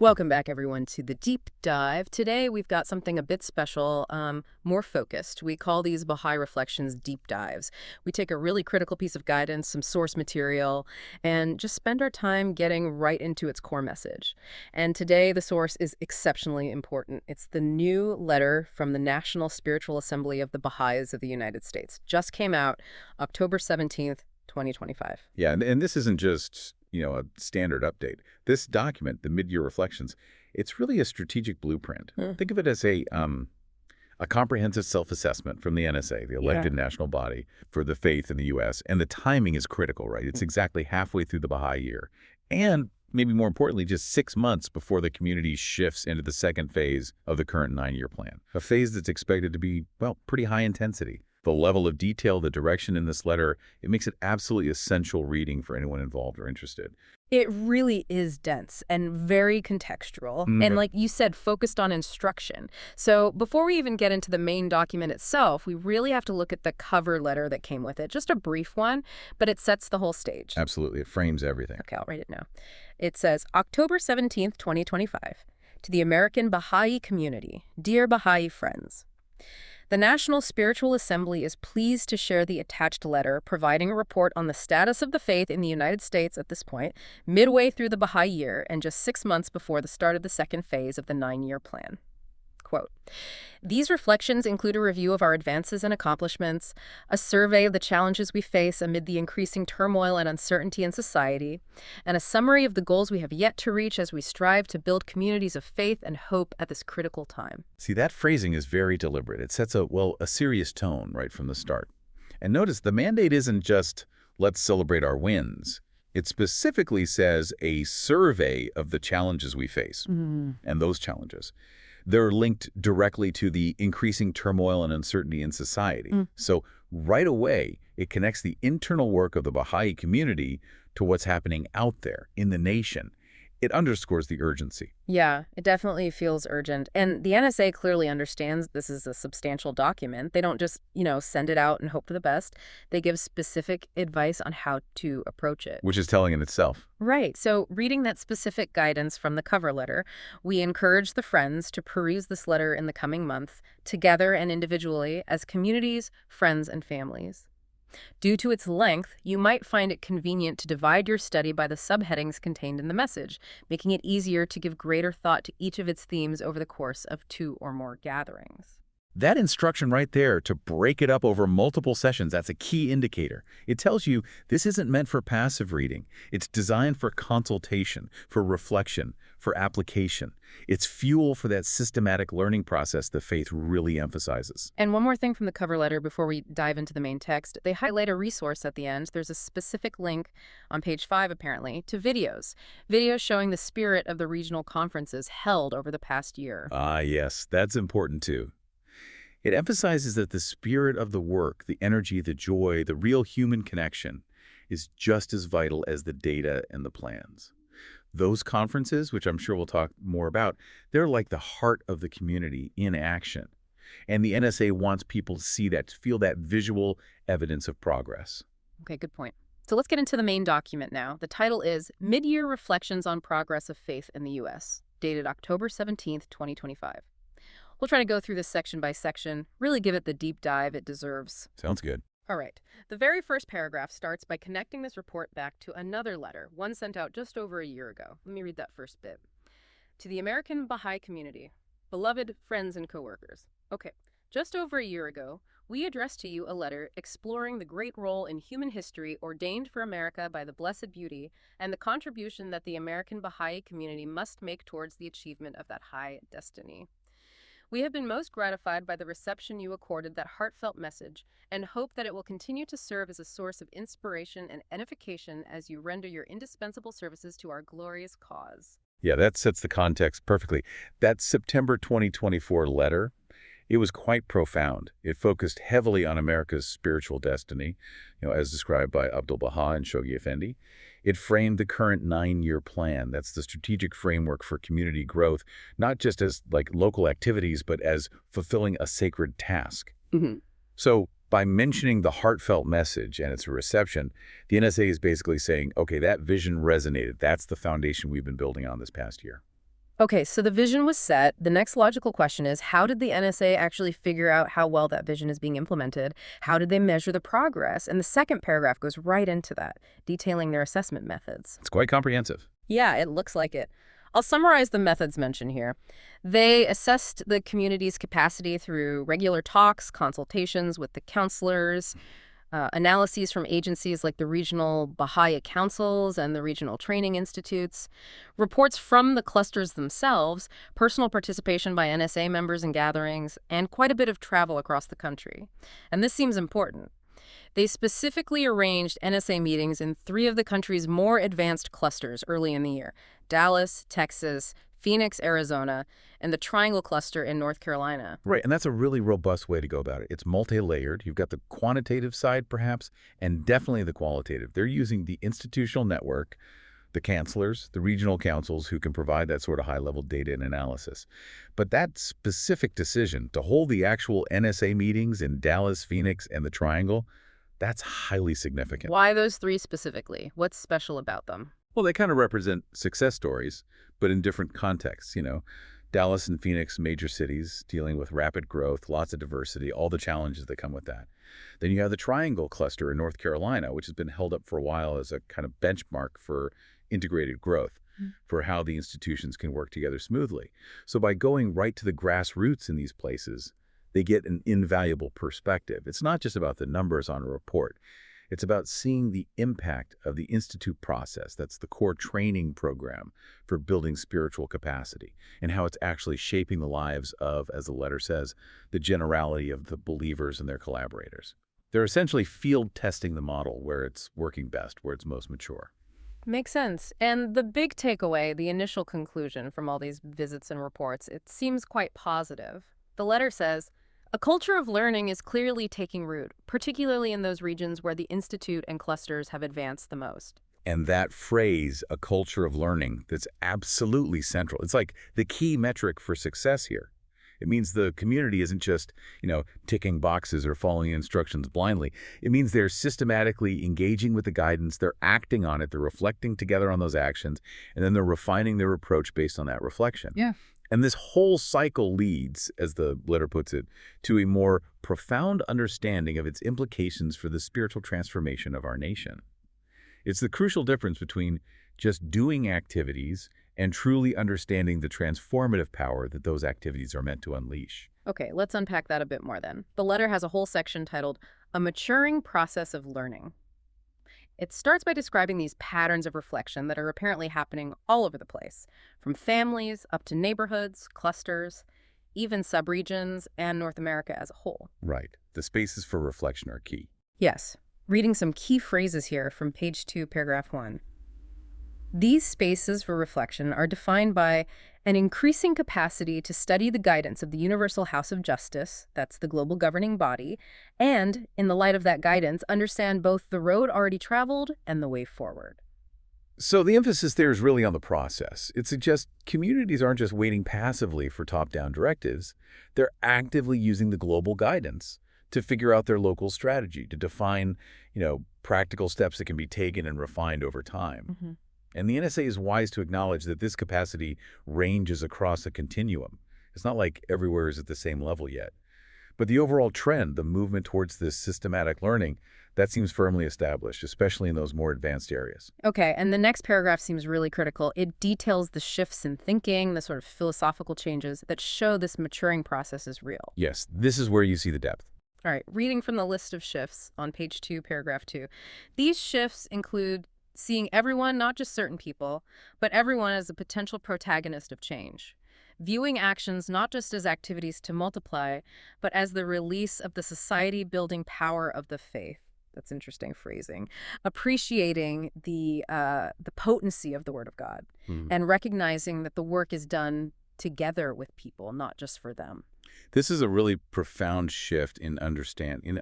Welcome back, everyone, to the deep dive. Today, we've got something a bit special, more focused. We call these Baha'i Reflections deep dives. We take a really critical piece of guidance, some source material, and just spend our time getting right into its core message. And today, the source is exceptionally important. It's the new letter from the National Spiritual Assembly of the Baha'is of the United States. Just came out October 17th, 2025. Yeah, and this isn't just, a standard update. This document, the Mid-Year Reflections, it's really a strategic blueprint. Think of it as a comprehensive self-assessment from the NSA, the elected national body for the faith in the U.S., and the timing is critical, right? It's exactly halfway through the Baha'i year. And maybe more importantly, just 6 months before the community shifts into the second phase of the current 9-year plan, a phase that's expected to be, well, pretty high intensity. The level of detail, the direction in this letter, it makes it absolutely essential reading for anyone involved or interested. It really is dense and very contextual, and like you said, focused on instruction. So before we even get into the main document itself, we really have to look at the cover letter that came with it. Just a brief one, but it sets the whole stage. Absolutely. It frames everything. Okay, I'll write it now. It says, October 17th, 2025. To the American Baha'i community, dear Baha'i friends. The National Spiritual Assembly is pleased to share the attached letter providing a report on the status of the faith in the United States at this point, midway through the Baha'i year and just 6 months before the start of the second phase of the 9-year plan. Quote, these reflections include a review of our advances and accomplishments, a survey of the challenges we face amid the increasing turmoil and uncertainty in society, and a summary of the goals we have yet to reach as we strive to build communities of faith and hope at this critical time. See, that phrasing is very deliberate. It sets a serious tone right from the start. And notice the mandate isn't just, let's celebrate our wins. It specifically says a survey of the challenges we face and those challenges. They're linked directly to the increasing turmoil and uncertainty in society. So right away, it connects the internal work of the Baha'i community to what's happening out there in the nation. It underscores the urgency. Yeah, it definitely feels urgent. And the NSA clearly understands this is a substantial document. They don't just, send it out and hope for the best. They give specific advice on how to approach it. Which is telling in itself. Right. So reading that specific guidance from the cover letter, we encourage the friends to peruse this letter in the coming month, together and individually, as communities, friends, and families. Due to its length, you might find it convenient to divide your study by the subheadings contained in the message, making it easier to give greater thought to each of its themes over the course of 2 or more gatherings. That instruction right there to break it up over multiple sessions, that's a key indicator. It tells you this isn't meant for passive reading. It's designed for consultation, for reflection, for application. It's fuel for that systematic learning process the faith really emphasizes. And one more thing from the cover letter before we dive into the main text. They highlight a resource at the end. There's a specific link on page 5, apparently, to videos. Videos showing the spirit of the regional conferences held over the past year. Ah, yes, that's important too. It emphasizes that the spirit of the work, the energy, the joy, the real human connection is just as vital as the data and the plans. Those conferences, which I'm sure we'll talk more about, they're like the heart of the community in action. And the NSA wants people to see that, to feel that visual evidence of progress. Okay, good point. So let's get into the main document now. The title is Mid-Year Reflections on Progress of Faith in the U.S., dated October 17th, 2025. We'll try to go through this section by section, really give it the deep dive it deserves. Sounds good. All right. The very first paragraph starts by connecting this report back to another letter, one sent out just over a year ago. Let me read that first bit. To the American Baha'i community, beloved friends and coworkers. Okay, just over a year ago, we addressed to you a letter exploring the great role in human history ordained for America by the Blessed Beauty and the contribution that the American Baha'i community must make towards the achievement of that high destiny. We have been most gratified by the reception you accorded that heartfelt message and hope that it will continue to serve as a source of inspiration and edification as you render your indispensable services to our glorious cause. Yeah, that sets the context perfectly. That September 2024 letter, it was quite profound. It focused heavily on America's spiritual destiny, as described by Abdu'l-Bahá and Shoghi Effendi. It framed the current 9-year plan. That's the strategic framework for community growth, not just as local activities, but as fulfilling a sacred task. So by mentioning the heartfelt message and its reception, the NSA is basically saying, okay, that vision resonated. That's the foundation we've been building on this past year. Okay, so the vision was set. The next logical question is, how did the NSA actually figure out how well that vision is being implemented? How did they measure the progress? And the second paragraph goes right into that, detailing their assessment methods. It's quite comprehensive. Yeah, it looks like it. I'll summarize the methods mentioned here. They assessed the community's capacity through regular talks, consultations with the counselors, analyses from agencies like the regional Baha'i councils and the regional training institutes, reports from the clusters themselves, personal participation by NSA members in gatherings, and quite a bit of travel across the country. And this seems important. They specifically arranged NSA meetings in 3 of the country's more advanced clusters early in the year: Dallas, Texas, Phoenix, Arizona, and the Triangle Cluster in North Carolina. Right, and that's a really robust way to go about it. It's multi-layered. You've got the quantitative side, perhaps, and definitely the qualitative. They're using the institutional network, the counselors, the regional councils who can provide that sort of high-level data and analysis. But that specific decision to hold the actual NSA meetings in Dallas, Phoenix, and the Triangle, that's highly significant. Why those 3 specifically? What's special about them? Well, they kind of represent success stories, but in different contexts, Dallas and Phoenix, major cities dealing with rapid growth, lots of diversity, all the challenges that come with that. Then you have the Triangle Cluster in North Carolina, which has been held up for a while as a kind of benchmark for integrated growth, for how the institutions can work together smoothly. So by going right to the grassroots in these places, they get an invaluable perspective. It's not just about the numbers on a report. It's about seeing the impact of the Institute process, that's the core training program for building spiritual capacity, and how it's actually shaping the lives of, as the letter says, the generality of the believers and their collaborators. They're essentially field testing the model where it's working best, where it's most mature. Makes sense. And the big takeaway, the initial conclusion from all these visits and reports, it seems quite positive. The letter says, a culture of learning is clearly taking root, particularly in those regions where the institute and clusters have advanced the most. And that phrase, a culture of learning, that's absolutely central. It's like the key metric for success here. It means the community isn't just, ticking boxes or following instructions blindly. It means they're systematically engaging with the guidance, they're acting on it, they're reflecting together on those actions, and then they're refining their approach based on that reflection. Yeah. And this whole cycle leads, as the letter puts it, to a more profound understanding of its implications for the spiritual transformation of our nation. It's the crucial difference between just doing activities and truly understanding the transformative power that those activities are meant to unleash. Okay, let's unpack that a bit more then. The letter has a whole section titled, A Maturing Process of Learning. It starts by describing these patterns of reflection that are apparently happening all over the place, from families up to neighborhoods, clusters, even subregions, and North America as a whole. Right. The spaces for reflection are key. Yes. Reading some key phrases here from page 2, paragraph 1. These spaces for reflection are defined by an increasing capacity to study the guidance of the Universal House of Justice, that's the global governing body, and, in the light of that guidance, understand both the road already traveled and the way forward. So the emphasis there is really on the process. It suggests communities aren't just waiting passively for top-down directives. They're actively using the global guidance to figure out their local strategy, to define, practical steps that can be taken and refined over time. And the NSA is wise to acknowledge that this capacity ranges across a continuum. It's not like everywhere is at the same level yet. But the overall trend, the movement towards this systematic learning, that seems firmly established, especially in those more advanced areas. Okay, and the next paragraph seems really critical. It details the shifts in thinking, the sort of philosophical changes that show this maturing process is real. Yes, this is where you see the depth. All right, reading from the list of shifts on page 2, paragraph 2. These shifts include seeing everyone, not just certain people, but everyone as a potential protagonist of change. Viewing actions not just as activities to multiply, but as the release of the society-building power of the faith. That's interesting phrasing. Appreciating the potency of the Word of God, and recognizing that the work is done together with people, not just for them. This is a really profound shift in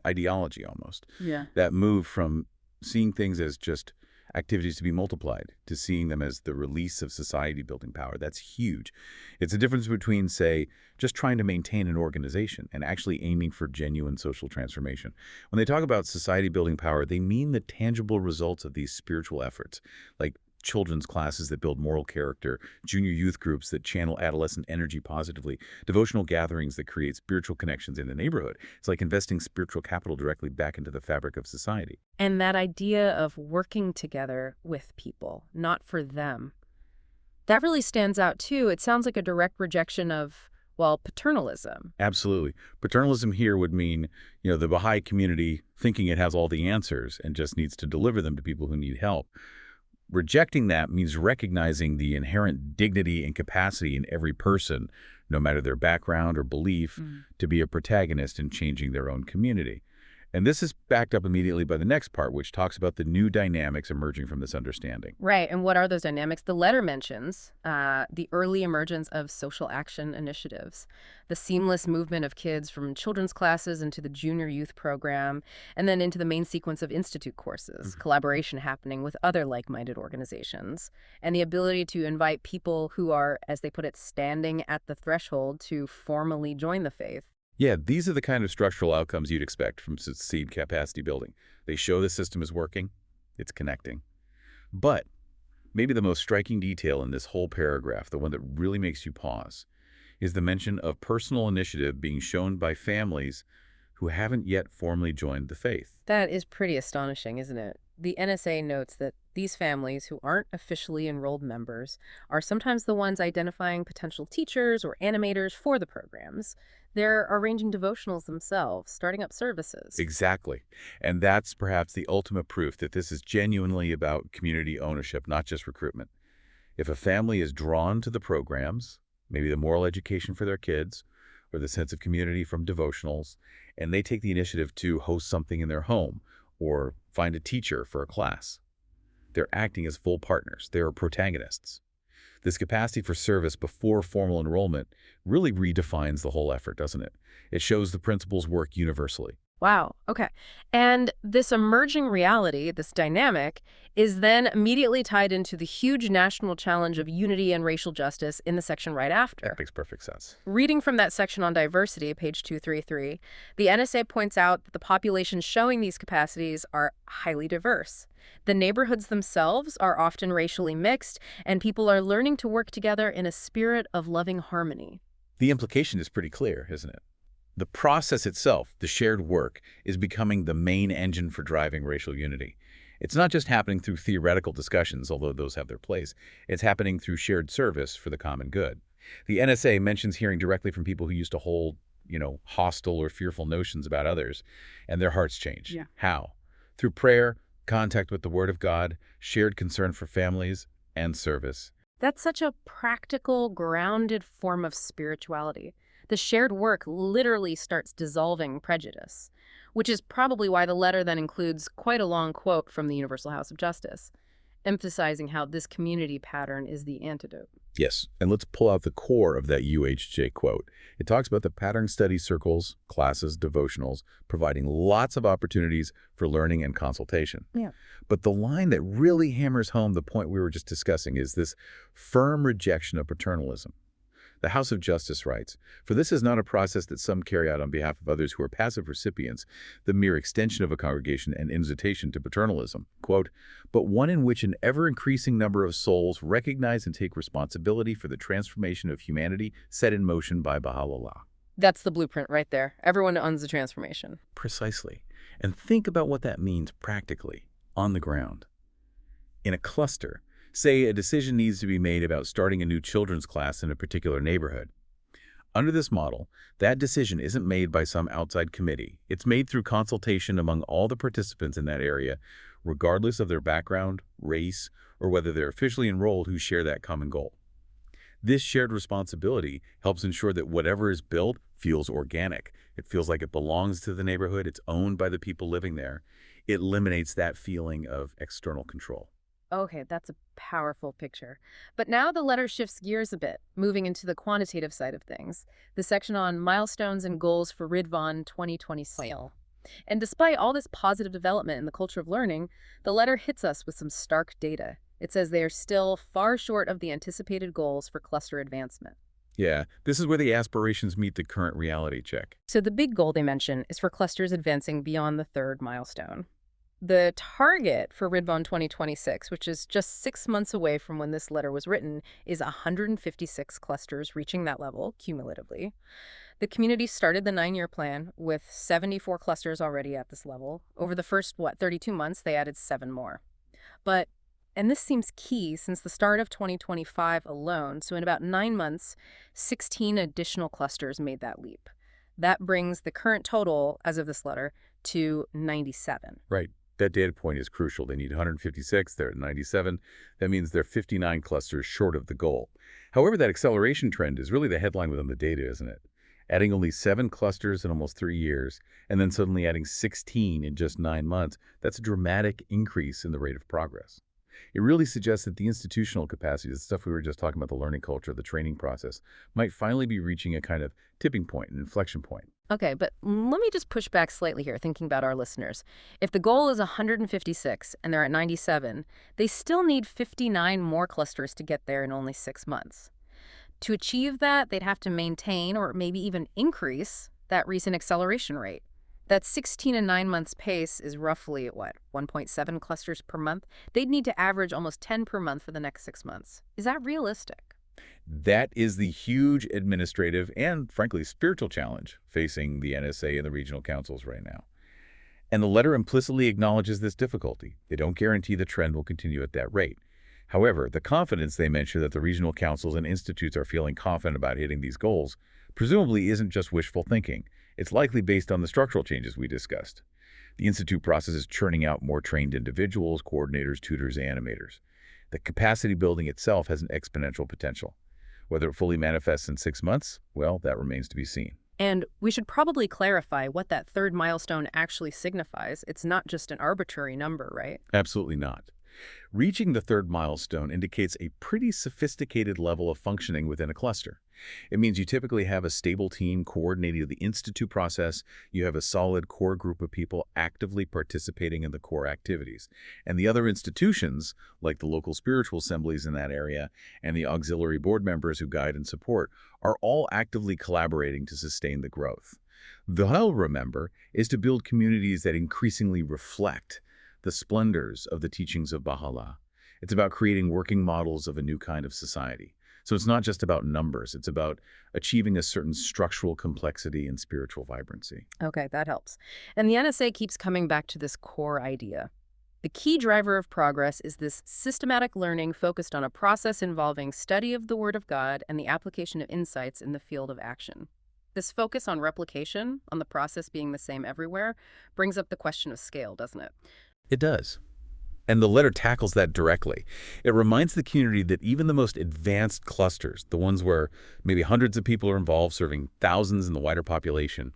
ideology almost. Yeah. That move from seeing things as just activities to be multiplied to seeing them as the release of society-building power. That's huge. It's a difference between, say, just trying to maintain an organization and actually aiming for genuine social transformation. When they talk about society-building power, they mean the tangible results of these spiritual efforts, like children's classes that build moral character, junior youth groups that channel adolescent energy positively, devotional gatherings that create spiritual connections in the neighborhood. It's like investing spiritual capital directly back into the fabric of society. And that idea of working together with people, not for them, that really stands out too. It sounds like a direct rejection of, well, paternalism. Absolutely. Paternalism here would mean, the Baha'i community thinking it has all the answers and just needs to deliver them to people who need help. Rejecting that means recognizing the inherent dignity and capacity in every person, no matter their background or belief, to be a protagonist in changing their own community. And this is backed up immediately by the next part, which talks about the new dynamics emerging from this understanding. Right, and what are those dynamics? The letter mentions the early emergence of social action initiatives, the seamless movement of kids from children's classes into the junior youth program, and then into the main sequence of institute courses, collaboration happening with other like-minded organizations, and the ability to invite people who are, as they put it, standing at the threshold to formally join the faith. Yeah, these are the kind of structural outcomes you'd expect from seed capacity building. They show the system is working, it's connecting. But maybe the most striking detail in this whole paragraph, the one that really makes you pause, is the mention of personal initiative being shown by families who haven't yet formally joined the faith. That is pretty astonishing, isn't it? The NSA notes that these families who aren't officially enrolled members are sometimes the ones identifying potential teachers or animators for the programs. They're arranging devotionals themselves, starting up services. Exactly. And that's perhaps the ultimate proof that this is genuinely about community ownership, not just recruitment. If a family is drawn to the programs, maybe the moral education for their kids, or the sense of community from devotionals, and they take the initiative to host something in their home or find a teacher for a class, they're acting as full partners. They're protagonists. This capacity for service before formal enrollment really redefines the whole effort, doesn't it? It shows the principles work universally. Wow. Okay. And this emerging reality, this dynamic, is then immediately tied into the huge national challenge of unity and racial justice in the section right after. That makes perfect sense. Reading from that section on diversity, page 233, the NSA points out that the populations showing these capacities are highly diverse. The neighborhoods themselves are often racially mixed, and people are learning to work together in a spirit of loving harmony. The implication is pretty clear, isn't it? The process itself, the shared work, is becoming the main engine for driving racial unity. It's not just happening through theoretical discussions, although those have their place. It's happening through shared service for the common good. The NSA mentions hearing directly from people who used to hold, hostile or fearful notions about others, and their hearts change. Yeah. How? Through prayer, contact with the Word of God, shared concern for families, and service. That's such a practical, grounded form of spirituality. The shared work literally starts dissolving prejudice, which is probably why the letter then includes quite a long quote from the Universal House of Justice, emphasizing how this community pattern is the antidote. Yes, and let's pull out the core of that UHJ quote. It talks about the pattern study circles, classes, devotionals, providing lots of opportunities for learning and consultation. Yeah. But the line that really hammers home the point we were just discussing is this firm rejection of paternalism. The House of Justice writes, "For this is not a process that some carry out on behalf of others who are passive recipients, the mere extension of a congregation and invitation to paternalism, quote, but one in which an ever-increasing number of souls recognize and take responsibility for the transformation of humanity set in motion by Bahá'u'lláh." That's the blueprint right there. Everyone owns the transformation. Precisely. And think about what that means practically, on the ground. In a cluster, say a decision needs to be made about starting a new children's class in a particular neighborhood. Under this model, that decision isn't made by some outside committee. It's made through consultation among all the participants in that area, regardless of their background, race, or whether they're officially enrolled who share that common goal. This shared responsibility helps ensure that whatever is built feels organic. It feels like it belongs to the neighborhood. It's owned by the people living there. It eliminates that feeling of external control. Okay, that's a powerful picture. But now the letter shifts gears a bit, moving into the quantitative side of things, the section on milestones and goals for Ridvan 2020 sale. And despite all this positive development in the culture of learning, the letter hits us with some stark data. It says they are still far short of the anticipated goals for cluster advancement. Yeah, this is where the aspirations meet the current reality check. So the big goal they mention is for clusters advancing beyond the third milestone. The target for Ridvan 2026, which is just 6 months away from when this letter was written, is 156 clusters reaching that level cumulatively. The community started the 9-year plan with 74 clusters already at this level. Over the first, 32 months, they added 7 more. But, and this seems key since the start of 2025 alone, so in about 9 months, 16 additional clusters made that leap. That brings the current total, as of this letter, to 97. Right. That data point is crucial. They need 156, they're at 97. That means they're 59 clusters short of the goal. However, that acceleration trend is really the headline within the data, isn't it? Adding only 7 clusters in almost 3 years, and then suddenly adding 16 in just 9 months, that's a dramatic increase in the rate of progress. It really suggests that the institutional capacity, the stuff we were just talking about, the learning culture, the training process, might finally be reaching a kind of tipping point, an inflection point. Okay, but let me just push back slightly here, thinking about our listeners. If the goal is 156 and they're at 97, they still need 59 more clusters to get there in only 6 months. To achieve that, they'd have to maintain or maybe even increase that recent acceleration rate. That 16 and 9 months pace is roughly, 1.7 clusters per month? They'd need to average almost 10 per month for the next 6 months. Is that realistic? That is the huge administrative and, frankly, spiritual challenge facing the NSA and the regional councils right now. And the letter implicitly acknowledges this difficulty. They don't guarantee the trend will continue at that rate. However, the confidence they mention that the regional councils and institutes are feeling confident about hitting these goals presumably isn't just wishful thinking. It's likely based on the structural changes we discussed. The institute process is churning out more trained individuals, coordinators, tutors, animators. The capacity building itself has an exponential potential. Whether it fully manifests in 6 months, well, that remains to be seen. And we should probably clarify what that third milestone actually signifies. It's not just an arbitrary number, right? Absolutely not. Reaching the third milestone indicates a pretty sophisticated level of functioning within a cluster. It means you typically have a stable team coordinating the institute process, you have a solid core group of people actively participating in the core activities, and the other institutions, like the local spiritual assemblies in that area and the auxiliary board members who guide and support, are all actively collaborating to sustain the growth. The goal, remember, is to build communities that increasingly reflect the splendors of the teachings of Bahá'u'lláh. It's about creating working models of a new kind of society. So it's not just about numbers, it's about achieving a certain structural complexity and spiritual vibrancy. Okay, that helps. And the NSA keeps coming back to this core idea. The key driver of progress is this systematic learning focused on a process involving study of the Word of God and the application of insights in the field of action. This focus on replication, on the process being the same everywhere, brings up the question of scale, doesn't it? It does. And the letter tackles that directly. It reminds the community that even the most advanced clusters, the ones where maybe hundreds of people are involved serving thousands in the wider population,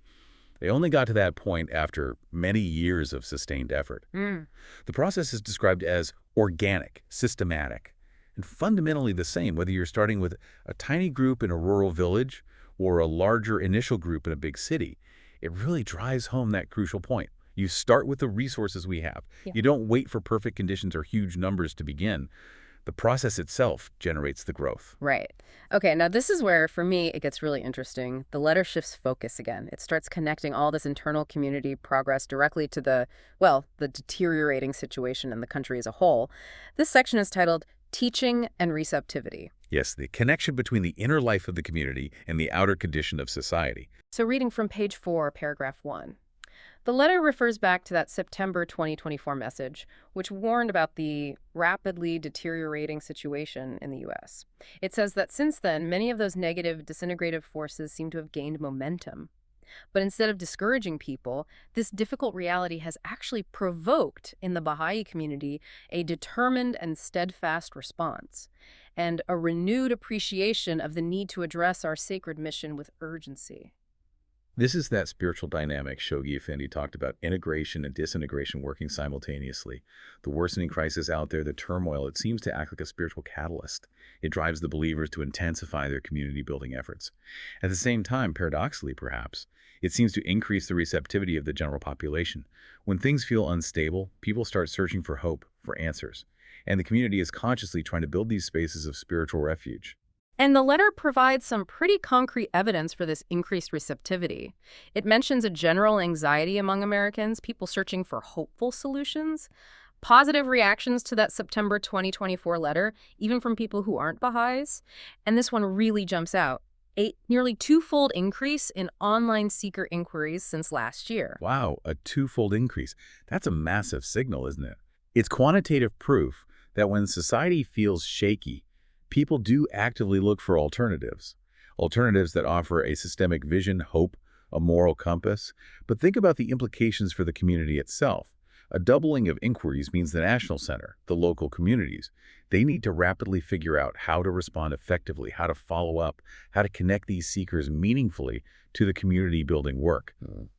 they only got to that point after many years of sustained effort. The process is described as organic, systematic, and fundamentally the same whether you're starting with a tiny group in a rural village or a larger initial group in a big city. It really drives home that crucial point. You start with the resources we have. Yeah. You don't wait for perfect conditions or huge numbers to begin. The process itself generates the growth. Right. Okay, now this is where, for me, it gets really interesting. The letter shifts focus again. It starts connecting all this internal community progress directly to the deteriorating situation in the country as a whole. This section is titled Teaching and Receptivity. Yes, the connection between the inner life of the community and the outer condition of society. So reading from page 4, paragraph 1. The letter refers back to that September 2024 message, which warned about the rapidly deteriorating situation in the U.S. It says that since then, many of those negative, disintegrative forces seem to have gained momentum. But instead of discouraging people, this difficult reality has actually provoked in the Baha'i community a determined and steadfast response, and a renewed appreciation of the need to address our sacred mission with urgency. This is that spiritual dynamic Shoghi Effendi talked about, integration and disintegration working simultaneously. The worsening crisis out there, the turmoil, it seems to act like a spiritual catalyst. It drives the believers to intensify their community-building efforts. At the same time, paradoxically perhaps, it seems to increase the receptivity of the general population. When things feel unstable, people start searching for hope, for answers. And the community is consciously trying to build these spaces of spiritual refuge. And the letter provides some pretty concrete evidence for this increased receptivity. It mentions a general anxiety among Americans, people searching for hopeful solutions, positive reactions to that September 2024 letter, even from people who aren't Baha'is. And this one really jumps out. A nearly twofold increase in online seeker inquiries since last year. Wow, a twofold increase. That's a massive signal, isn't it? It's quantitative proof that when society feels shaky, people do actively look for alternatives. Alternatives that offer a systemic vision, hope, a moral compass. But think about the implications for the community itself. A doubling of inquiries means the national center, the local communities, they need to rapidly figure out how to respond effectively, how to follow up, how to connect these seekers meaningfully to the community-building work.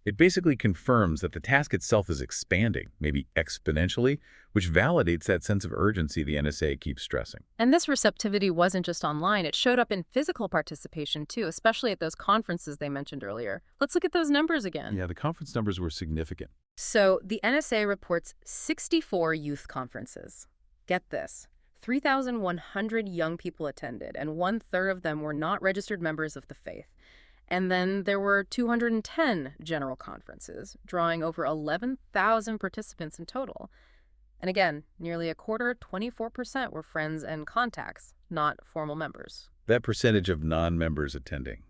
It basically confirms that the task itself is expanding, maybe exponentially, which validates that sense of urgency the NSA keeps stressing. And this receptivity wasn't just online. It showed up in physical participation, too, especially at those conferences they mentioned earlier. Let's look at those numbers again. Yeah, the conference numbers were significant. So the NSA reports 64 youth conferences. Get this. 3,100 young people attended, and 1/3 of them were not registered members of the faith. And then there were 210 general conferences, drawing over 11,000 participants in total. And again, nearly a quarter, 24%, were friends and contacts, not formal members. That percentage of non-members attending,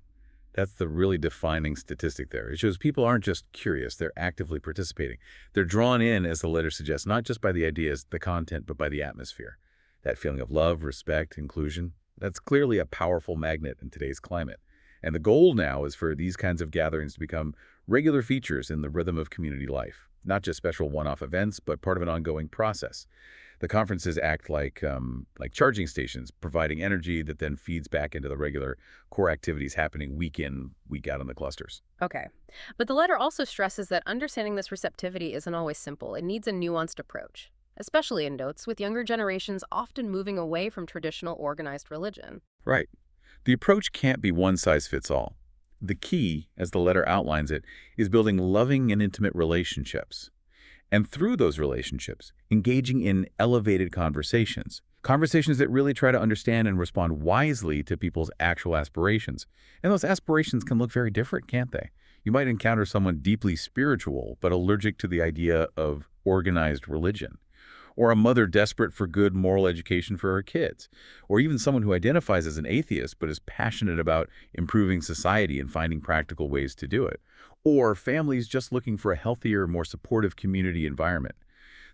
that's the really defining statistic there. It shows people aren't just curious, they're actively participating. They're drawn in, as the letter suggests, not just by the ideas, the content, but by the atmosphere. That feeling of love, respect, inclusion, that's clearly a powerful magnet in today's climate. And the goal now is for these kinds of gatherings to become regular features in the rhythm of community life, not just special one-off events, but part of an ongoing process. The conferences act like charging stations, providing energy that then feeds back into the regular core activities happening week in, week out in the clusters. Okay. But the letter also stresses that understanding this receptivity isn't always simple. It needs a nuanced approach, especially in notes with younger generations often moving away from traditional organized religion. Right. The approach can't be one size fits all. The key, as the letter outlines it, is building loving and intimate relationships. And through those relationships, engaging in elevated conversations. Conversations that really try to understand and respond wisely to people's actual aspirations. And those aspirations can look very different, can't they? You might encounter someone deeply spiritual, but allergic to the idea of organized religion. Or a mother desperate for good moral education for her kids. Or even someone who identifies as an atheist but is passionate about improving society and finding practical ways to do it. Or families just looking for a healthier, more supportive community environment.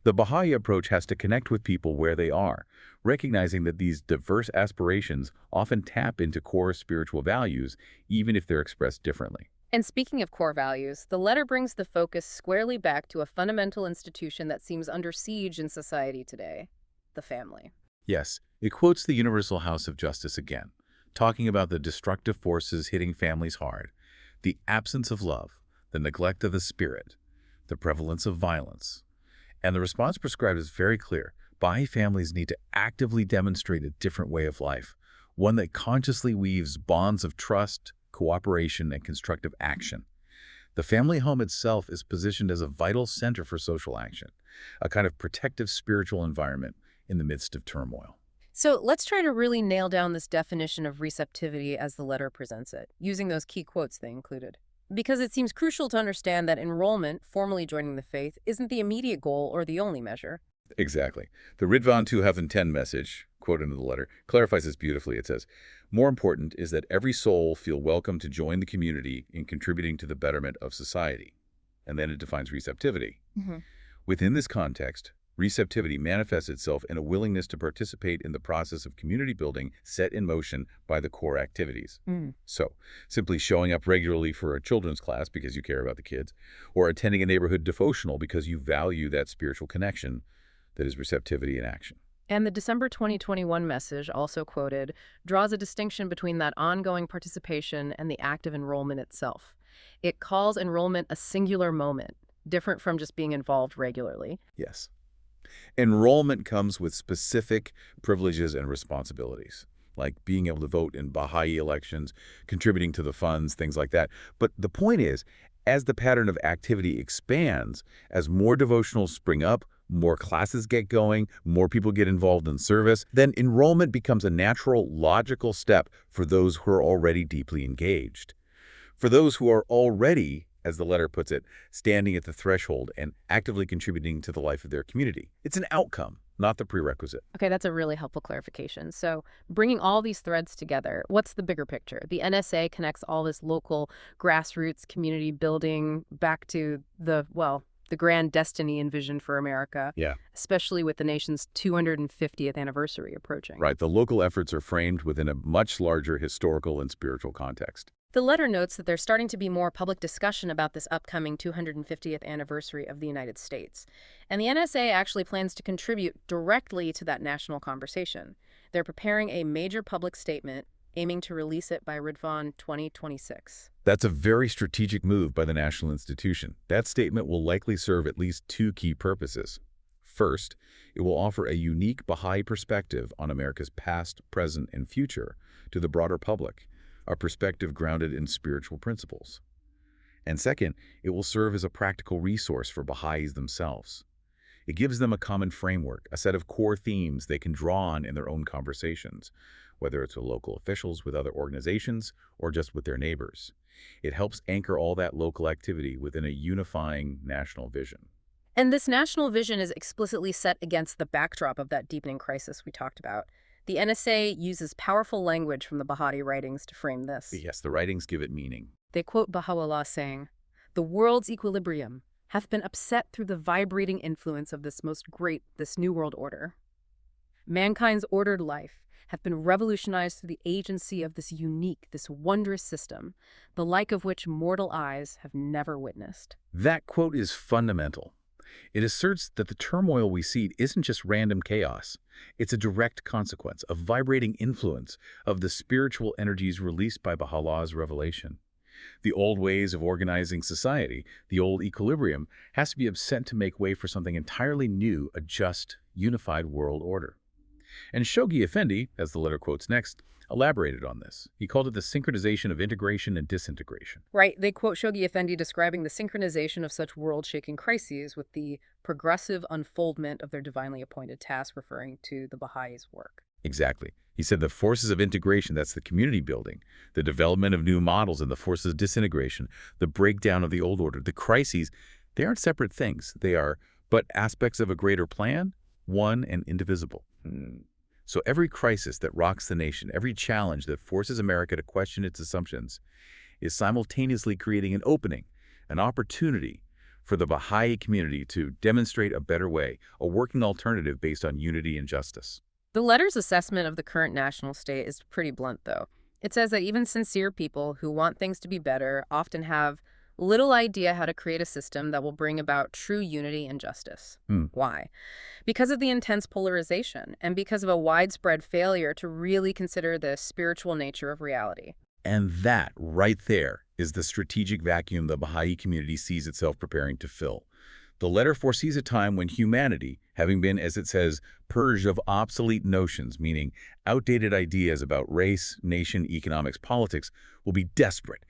The Baha'i approach has to connect with people where they are, recognizing that these diverse aspirations often tap into core spiritual values, even if they're expressed differently. And speaking of core values, the letter brings the focus squarely back to a fundamental institution that seems under siege in society today: the family. Yes, it quotes the Universal House of Justice again, talking about the destructive forces hitting families hard, the absence of love, the neglect of the spirit, the prevalence of violence. And the response prescribed is very clear. Baha'i families need to actively demonstrate a different way of life, one that consciously weaves bonds of trust, cooperation, and constructive action. The family home itself is positioned as a vital center for social action, a kind of protective spiritual environment in the midst of turmoil. So let's try to really nail down this definition of receptivity as the letter presents it, using those key quotes they included. Because it seems crucial to understand that enrollment, formally joining the faith, isn't the immediate goal or the only measure. Exactly. The Ridvan 2010 message, quoted in the letter, clarifies this beautifully. It says, "More important is that every soul feel welcome to join the community in contributing to the betterment of society." And then it defines receptivity. Within this context, receptivity manifests itself in a willingness to participate in the process of community building set in motion by the core activities. So, simply showing up regularly for a children's class because you care about the kids, or attending a neighborhood devotional because you value that spiritual connection, that is receptivity in action. And the December 2021 message, also quoted, draws a distinction between that ongoing participation and the act of enrollment itself. It calls enrollment a singular moment, different from just being involved regularly. Yes. Enrollment comes with specific privileges and responsibilities, like being able to vote in Baha'i elections, contributing to the funds, things like that. But the point is, as the pattern of activity expands, as more devotionals spring up, more classes get going, more people get involved in service, then enrollment becomes a natural, logical step for those who are already deeply engaged. For those who are already, as the letter puts it, standing at the threshold and actively contributing to the life of their community. It's an outcome, not the prerequisite. Okay, that's a really helpful clarification. So bringing all these threads together, what's the bigger picture? The NSA connects all this local grassroots community building back to the grand destiny envisioned for America, Yeah. especially with the nation's 250th anniversary approaching. Right. The local efforts are framed within a much larger historical and spiritual context. The letter notes that there's starting to be more public discussion about this upcoming 250th anniversary of the United States. And the NSA actually plans to contribute directly to that national conversation. They're preparing a major public statement, aiming to release it by Ridvan 2026. That's a very strategic move by the national institution. That statement will likely serve at least two key purposes. First, it will offer a unique Baha'i perspective on America's past, present, and future to the broader public, a perspective grounded in spiritual principles. And second, it will serve as a practical resource for Baha'is themselves. It gives them a common framework, a set of core themes they can draw on in their own conversations, whether it's with local officials, with other organizations, or just with their neighbors. It helps anchor all that local activity within a unifying national vision. And this national vision is explicitly set against the backdrop of that deepening crisis we talked about. The NSA uses powerful language from the Baha'i writings to frame this. Yes, the writings give it meaning. They quote Bahá'u'lláh saying, "The world's equilibrium hath been upset through the vibrating influence of this new world order. Mankind's ordered life hath been revolutionized through the agency of this unique, this wondrous system, the like of which mortal eyes have never witnessed." That quote is fundamental. It asserts that the turmoil we see isn't just random chaos. It's a direct consequence, a vibrating influence of the spiritual energies released by Baha'u'llah's revelation. The old ways of organizing society, the old equilibrium, has to be upset to make way for something entirely new, a just, unified world order. And Shoghi Effendi, as the letter quotes next, elaborated on this. He called it the synchronization of integration and disintegration. Right, they quote Shoghi Effendi describing the synchronization of such world-shaking crises with the progressive unfoldment of their divinely appointed task, referring to the Baha'is' work. Exactly. He said the forces of integration, that's the community building, the development of new models, and the forces of disintegration, the breakdown of the old order, the crises, they aren't separate things. They are but aspects of a greater plan, one and indivisible. So every crisis that rocks the nation, every challenge that forces America to question its assumptions, is simultaneously creating an opening, an opportunity for the Baha'i community to demonstrate a better way, a working alternative based on unity and justice. The letter's assessment of the current national state is pretty blunt, though. It says that even sincere people who want things to be better often have little idea how to create a system that will bring about true unity and justice. Why? Because of the intense polarization and because of a widespread failure to really consider the spiritual nature of reality. And that, right there, is the strategic vacuum the Baha'i community sees itself preparing to fill. The letter foresees a time when humanity, having been, as it says, purged of obsolete notions, meaning outdated ideas about race, nation, economics, politics, will be desperate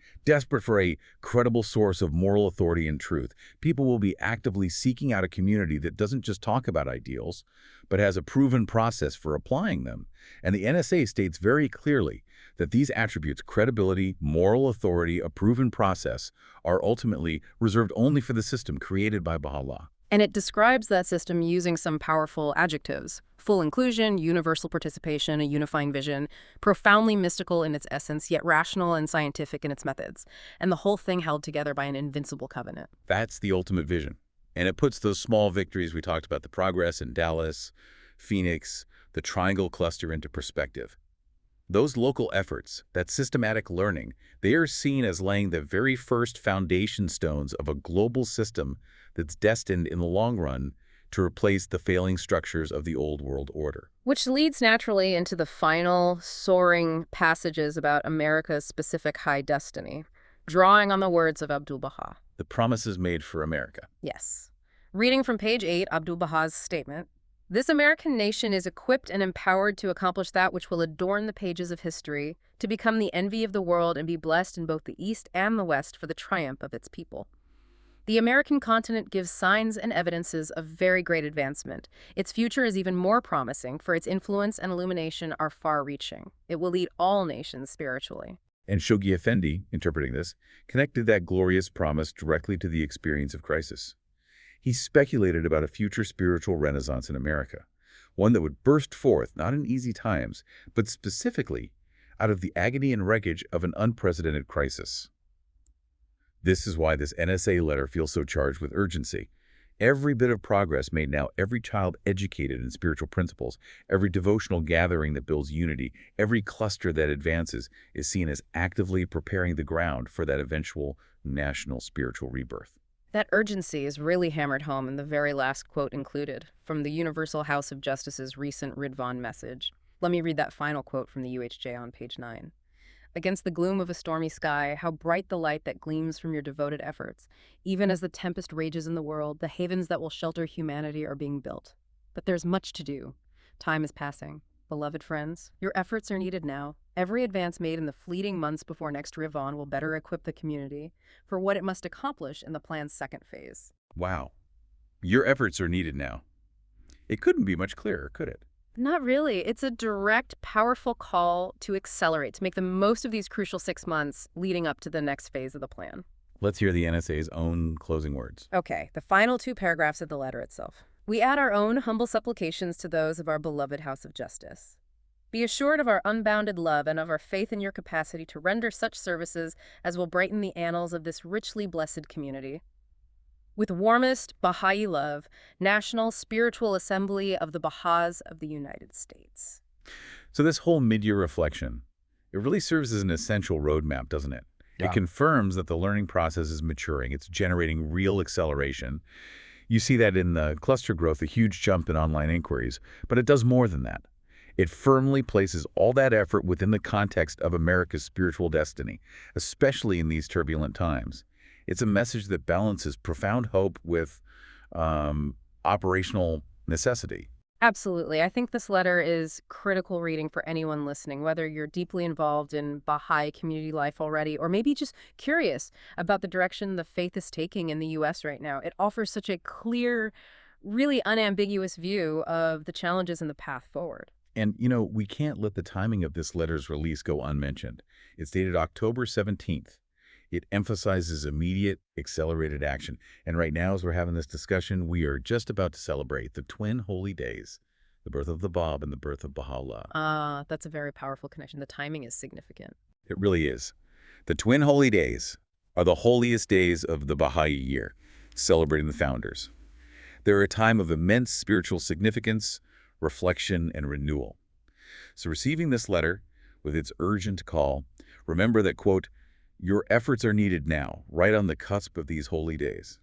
for a credible source of moral authority and truth. People will be actively seeking out a community that doesn't just talk about ideals, but has a proven process for applying them. And the NSA states very clearly that these attributes, credibility, moral authority, a proven process, are ultimately reserved only for the system created by Baha'u'lláh. And it describes that system using some powerful adjectives: full inclusion, universal participation, a unifying vision, profoundly mystical in its essence, yet rational and scientific in its methods, and the whole thing held together by an invincible covenant. That's the ultimate vision. And it puts those small victories we talked about, the progress in Dallas, Phoenix, the Triangle Cluster, into perspective. Those local efforts, that systematic learning, they are seen as laying the very first foundation stones of a global system that's destined in the long run to replace the failing structures of the old world order. Which leads naturally into the final, soaring passages about America's specific high destiny, drawing on the words of Abdu'l-Bahá. The promises made for America. Yes. Reading from page 8, Abdu'l-Bahá's statement, "This American nation is equipped and empowered to accomplish that which will adorn the pages of history, to become the envy of the world and be blessed in both the East and the West for the triumph of its people. The American continent gives signs and evidences of very great advancement. Its future is even more promising, for its influence and illumination are far-reaching. It will lead all nations spiritually. And Shoghi Effendi, interpreting this, connected that glorious promise directly to the experience of crisis. He speculated about a future spiritual renaissance in America, one that would burst forth not in easy times, but specifically out of the agony and wreckage of an unprecedented crisis. This is why this NSA letter feels so charged with urgency. Every bit of progress made now, every child educated in spiritual principles, every devotional gathering that builds unity, every cluster that advances is seen as actively preparing the ground for that eventual national spiritual rebirth. That urgency is really hammered home in the very last quote included from the Universal House of Justice's recent Ridvan message. Let me read that final quote from the UHJ on page 9. Against the gloom of a stormy sky, how bright the light that gleams from your devoted efforts. Even as the tempest rages in the world, the havens that will shelter humanity are being built. But there's much to do. Time is passing. Beloved friends, your efforts are needed now. Every advance made in the fleeting months before next Ridvan will better equip the community for what it must accomplish in the plan's second phase. Wow. Your efforts are needed now. It couldn't be much clearer, could it? Not really. It's a direct, powerful call to accelerate, to make the most of these crucial 6 months leading up to the next phase of the plan. Let's hear the NSA's own closing words. Okay, the final 2 paragraphs of the letter itself. We add our own humble supplications to those of our beloved House of Justice. Be assured of our unbounded love and of our faith in your capacity to render such services as will brighten the annals of this richly blessed community. With warmest Baha'i love, National Spiritual Assembly of the Baha'is of the United States. So this whole mid-year reflection, it really serves as an essential roadmap, doesn't it? Yeah. It confirms that the learning process is maturing. It's generating real acceleration. You see that in the cluster growth, a huge jump in online inquiries, but it does more than that. It firmly places all that effort within the context of America's spiritual destiny, especially in these turbulent times. It's a message that balances profound hope with operational necessity. Absolutely. I think this letter is critical reading for anyone listening, whether you're deeply involved in Baha'i community life already, or maybe just curious about the direction the faith is taking in the U.S. right now. It offers such a clear, really unambiguous view of the challenges and the path forward. And, we can't let the timing of this letter's release go unmentioned. It's dated October 17th. It emphasizes immediate, accelerated action. And right now, as we're having this discussion, we are just about to celebrate the twin holy days, the birth of the Bab and the birth of Bahá'u'lláh. That's a very powerful connection. The timing is significant. It really is. The twin holy days are the holiest days of the Baha'i year, celebrating the founders. They're a time of immense spiritual significance, reflection, and renewal. So receiving this letter with its urgent call, remember that, quote, your efforts are needed now, right on the cusp of these holy days.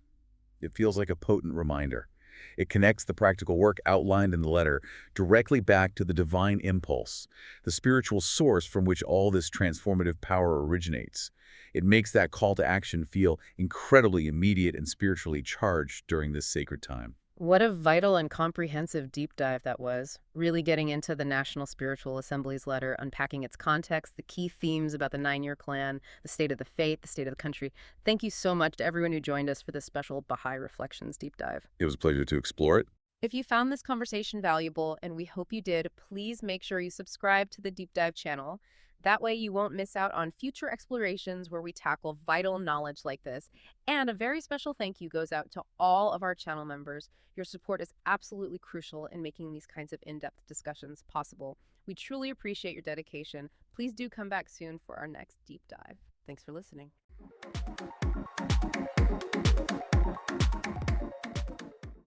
It feels like a potent reminder. It connects the practical work outlined in the letter directly back to the divine impulse, the spiritual source from which all this transformative power originates. It makes that call to action feel incredibly immediate and spiritually charged during this sacred time. What a vital and comprehensive deep dive that was, really getting into the National Spiritual Assembly's letter, unpacking its context, the key themes about the 9-year plan, the state of the faith, the state of the country. Thank you so much to everyone who joined us for this special Baha'i Reflections deep dive. It was a pleasure to explore it. If you found this conversation valuable, and we hope you did, please make sure you subscribe to the Deep Dive channel. That way you won't miss out on future explorations where we tackle vital knowledge like this. And a very special thank you goes out to all of our channel members. Your support is absolutely crucial in making these kinds of in-depth discussions possible. We truly appreciate your dedication. Please do come back soon for our next deep dive. Thanks for listening.